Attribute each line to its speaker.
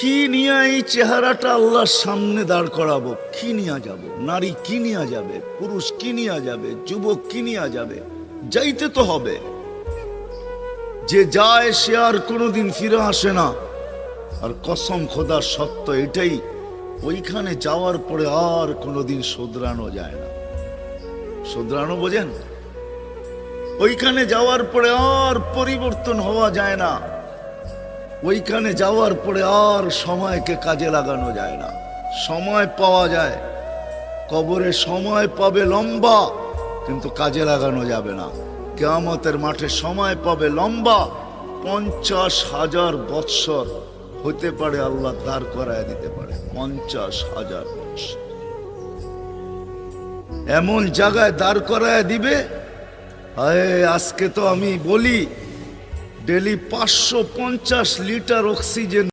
Speaker 1: কি নিয়ে এই চেহারাটা আল্লাহর সামনে দাঁড় করাবো? কি নিয়ে যাব? নারী কি নিয়ে যাবে? পুরুষ কি নিয়ে যাবে? যুবক কি নিয়ে যাবে? যাইতে তো হবে। যে যায় সে আর কোনোদিন ফিরে আসে না। আর কসম খোদার সত্য এটাই, ওইখানে যাওয়ার পরে আর কোনোদিন শোধরানো যায় না। শোধরানো বোঝেন? ওইখানে যাওয়ার পরে আর পরিবর্তন হওয়া যায় না। ওইখানে যাওয়ার পরে আর সময়কে কাজে লাগানো যায় না। সময় পাওয়া যায়, কবরে সময় পাবে লম্বা, কিন্তু কাজে লাগানো যাবে না। কিয়ামতের মাঠে সময় পাবে লম্বা, 50,000 বৎসর হতে পারে আল্লাহ দাঁড় করায় দিতে পারে। 50,000 বৎসর এমন জায়গায় দাঁড় করায় দিবে। আজকে তো আমি বলি ডেলি 550 লিটার অক্সিজেন